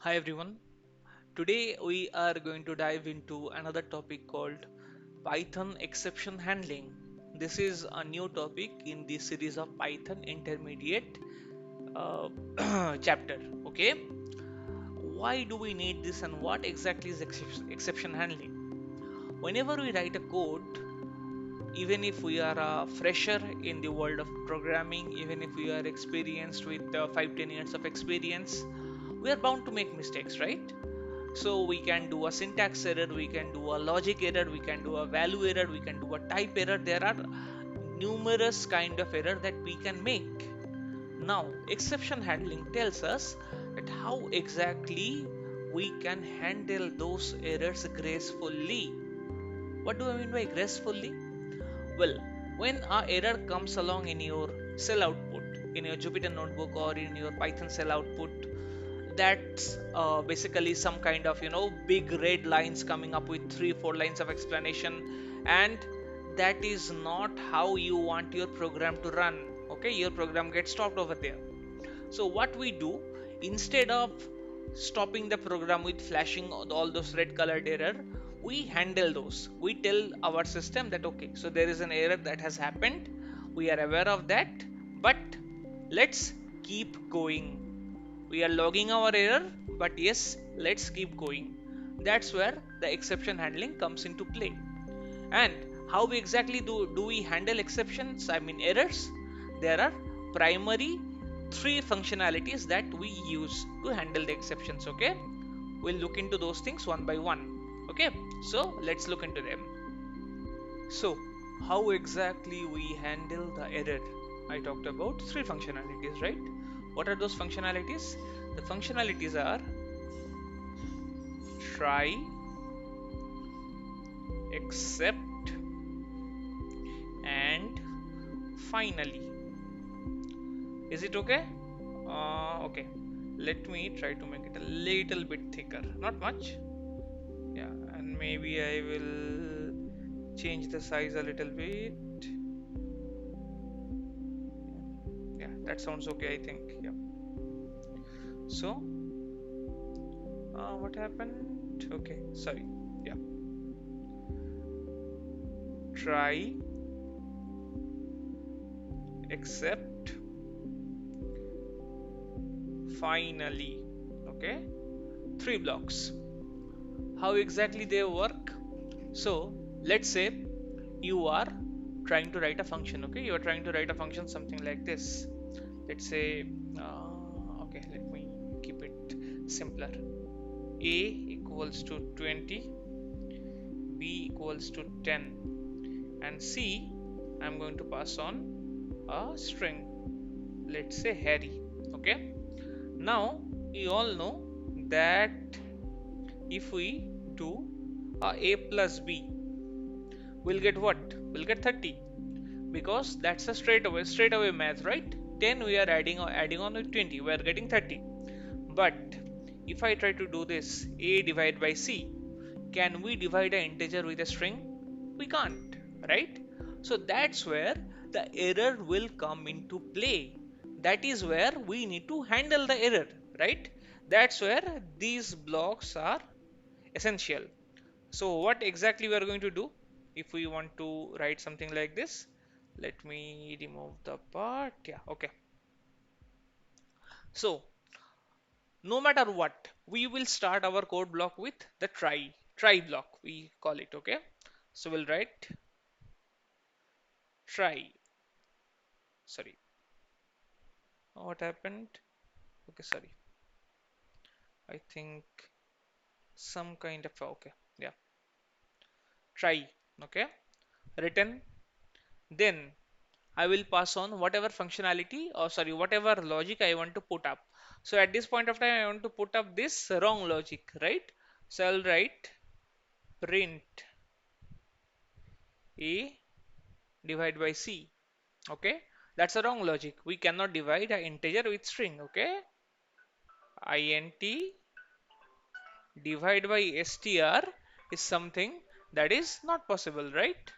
Hi everyone. Today we are going to dive into another topic called Python exception handling. This is a new topic in the series of Python intermediate uh, chapter. Okay, why do we need this and what exactly is exception handling? Whenever we write a code, even if we are a fresher in the world of programming, even if we are experienced with 5-10 years of experience, we are bound to make mistakes, right? So we can do a syntax error, we can do a logic error, we can do a value error, we can do a type error. There are numerous kind of error that we can make. Now, exception handling tells us that how exactly we can handle those errors gracefully. What do I mean by gracefully? Well, when a error comes along in your cell output, in your Jupyter notebook or in your Python cell output, that's basically some kind of big red lines coming up with 3-4 lines of explanation, and that is not how you want your program to run. Okay, your program gets stopped over there. So what we do, instead of stopping the program with flashing all those red colored error, we handle those. We tell our system that okay, so there is an error that has happened, we are aware of that, but let's keep going. We are logging our error, but yes, let's keep going. That's where the exception handling comes into play. And how exactly do we handle exceptions, I mean errors? There are primary three functionalities that we use to handle the exceptions. Okay, we'll look into those things one by one. Okay, so let's look into them. So how exactly we handle the error? I talked about three functionalities, right? What are those functionalities? The functionalities are try, except, and finally. Is it okay? Okay. Let me try to make it a little bit thicker. Not much. Yeah, and maybe I will change the size a little bit. Yeah, that sounds okay, I think. Yeah. So, what happened? Okay, sorry. Yeah. Try, except, finally. Okay. Three blocks. How exactly they work? So, let's say you are trying to write a function. Okay, you are trying to write a function something like this. Let's say okay, let me keep it simpler. A equals to 20, B equals to 10, and C I'm going to pass on a string, let's say Harry. Okay, now we all know that if we do a plus b, we'll get what? We'll get 30, because that's a straight away math, right? 10 we are adding on with 20, we are getting 30. But if I try to do this a divided by c, can we divide an integer with a string? We can't, right? So that's where the error will come into play. That is where we need to handle the error, right? That's where these blocks are essential. So what exactly we are going to do if we want to write something like this? Let me remove the part. Yeah, okay. So no matter what, we will start our code block with the try block, we call it. Okay, so we'll write try. Sorry, what happened? Okay, sorry, I think some kind of okay, yeah, try. Okay, written. Then I will pass on whatever functionality, or sorry, whatever logic I want to put up. So at this point of time I want to put up this wrong logic, right? So I'll write print a divide by c. Okay, that's a wrong logic. We cannot divide an integer with string. Okay, int divide by str is something that is not possible, right?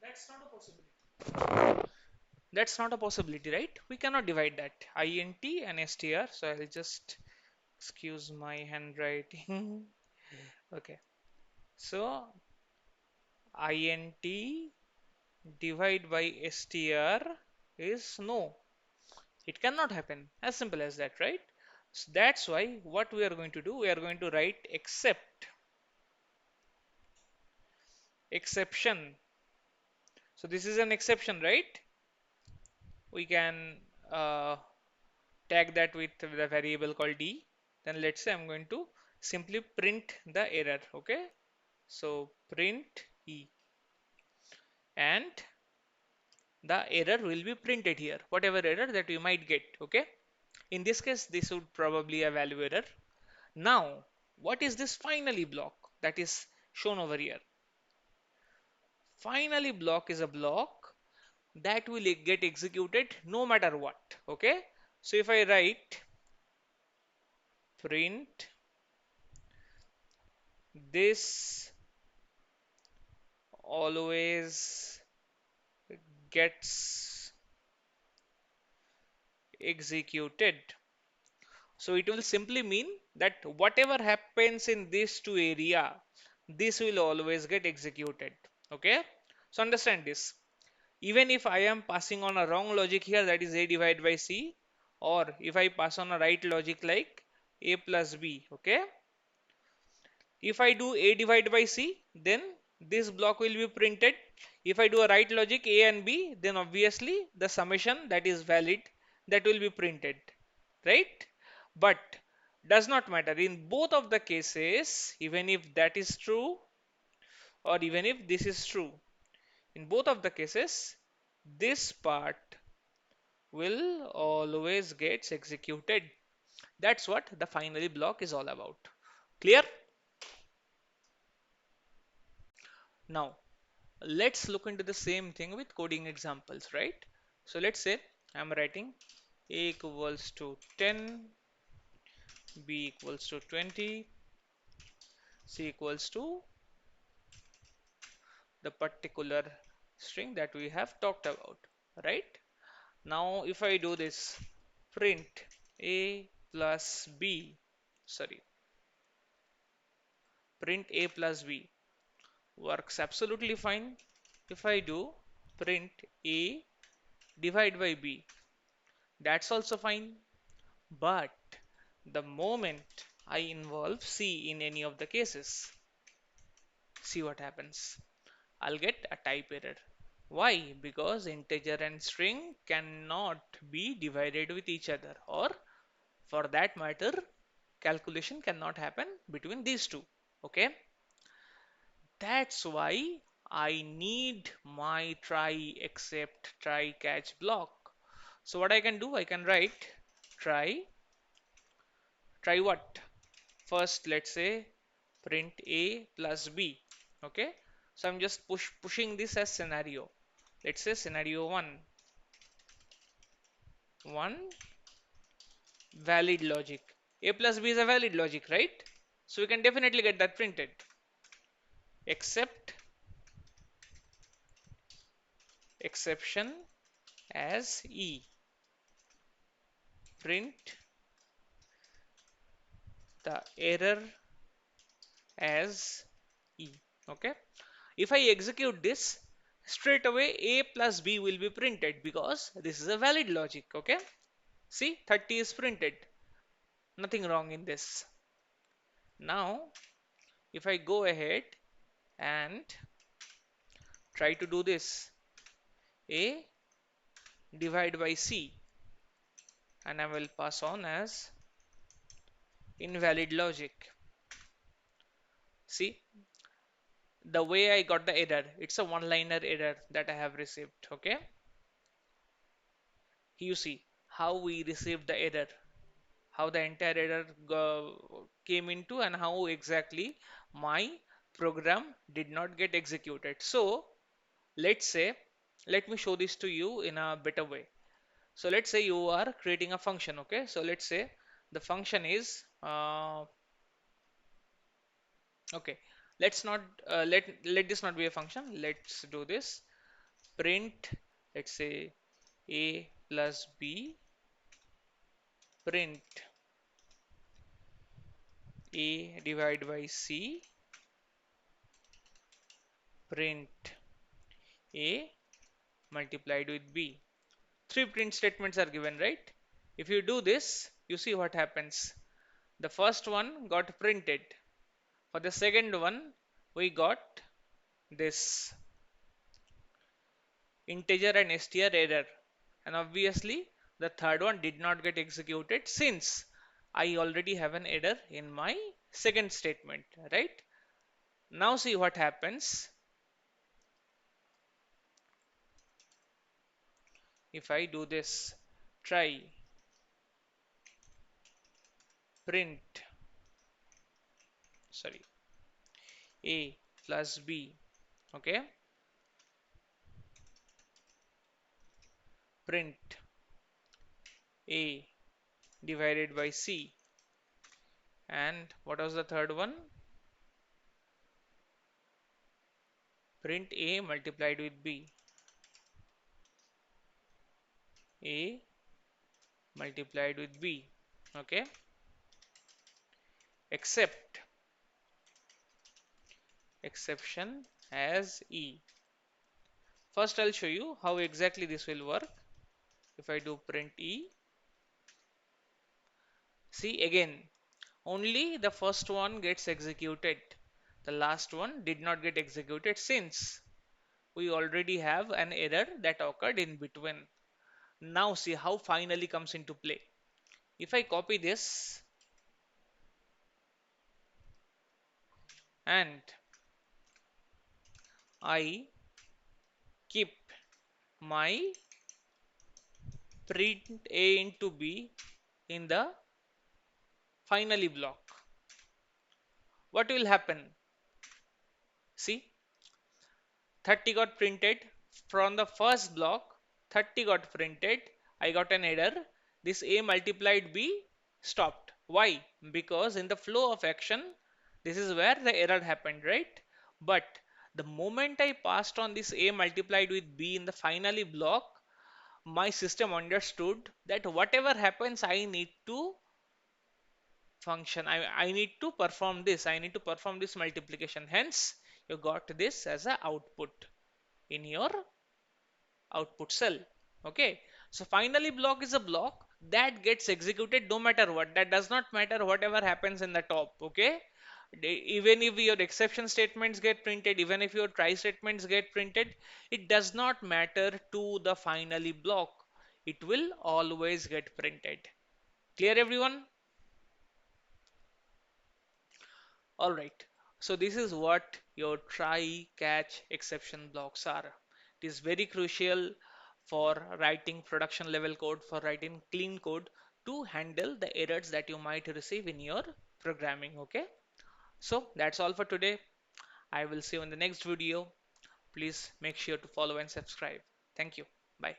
That's not a possibility. That's not a possibility, right? We cannot divide that. int and str. So I'll just excuse my handwriting. Okay. So int divide by str is no. It cannot happen. As simple as that, right? So that's why what we are going to do, we are going to write except exception. So this is an exception, right? We can tag that with the variable called d. Then let's say I'm going to simply print the error. Okay. So print e and the error will be printed here. Whatever error that you might get. Okay. In this case, this would probably a value error. Now, what is this finally block that is shown over here? Finally block is a block that will get executed no matter what. Okay. So if I write print this always gets executed. So it will simply mean that whatever happens in these two area, this will always get executed. Okay. So understand this. Even if I am passing on a wrong logic here, that is a divided by c, or if I pass on a right logic like a plus b, okay, if I do a divided by c, then this block will be printed. If I do a right logic a and b, then obviously the summation that is valid, that will be printed, right? But does not matter in both of the cases, even if that is true or even if this is true, in both of the cases this part will always gets executed. That's what the finally block is all about. Clear? Now let's look into the same thing with coding examples, right? So let's say I'm writing a equals to 10, b equals to 20, c equals to the particular string that we have talked about, right? Now if I do this print a plus b, sorry, print a plus b works absolutely fine. If I do print a divide by b, that's also fine. But the moment I involve c in any of the cases, see what happens. I'll get a type error. Why? Because integer and string cannot be divided with each other, or for that matter, calculation cannot happen between these two. Okay, that's why I need my try except try catch block. So what I can do, I can write try, try what? First, let's say print a plus b. Okay, so I'm just pushing this as scenario. Let's say scenario one valid logic. A plus b is a valid logic, right? So we can definitely get that printed. Except exception as e. Print the error as e. Okay. If I execute this, straight away a plus b will be printed because this is a valid logic. Okay. See, 30 is printed. Nothing wrong in this. Now, if I go ahead and try to do this, a divide by c, and I will pass on as invalid logic. See, the way I got the error, it's a one-liner error that I have received. Okay, you see how we received the error, how the entire error came into, and how exactly my program did not get executed. So let's say, let me show this to you in a better way. So let's say you are creating a function. Okay, so let's say the function is okay, let's not let this not be a function. Let's do this print, let's say A plus B, print A divided by C, print A multiplied with B. Three print statements are given, right? If you do this, you see what happens. The first one got printed. For the second one, we got this integer and str error. And obviously, the third one did not get executed since I already have an error in my second statement, right? Now see what happens if I do this. Try print, sorry, A plus B, okay? Print A divided by C. And what was the third one? Print A multiplied with B. A multiplied with B, okay? Except exception as E. First, I'll show you how exactly this will work. If I do print E, see again, only the first one gets executed. The last one did not get executed since we already have an error that occurred in between. Now see how finally comes into play. If I copy this and I keep my print A into B in the finally block, what will happen? See, 30 got printed from the first block. 30 got printed. I got an error. This A multiplied B stopped. Why? Because in the flow of action, this is where the error happened, right? But the moment I passed on this A multiplied with B in the finally block, my system understood that whatever happens, I need to function. I need to perform this. I need to perform this multiplication. Hence, you got this as a output in your output cell. Okay, so finally block is a block that gets executed no matter what. That does not matter whatever happens in the top. Okay, even if your exception statements get printed, even if your try statements get printed, it does not matter to the finally block. It will always get printed. Clear, everyone? All right. So this is what your try, catch, exception blocks are. It is very crucial for writing production level code, for writing clean code to handle the errors that you might receive in your programming. Okay. So that's all for today. I will see you in the next video. Please make sure to follow and subscribe. Thank you. Bye.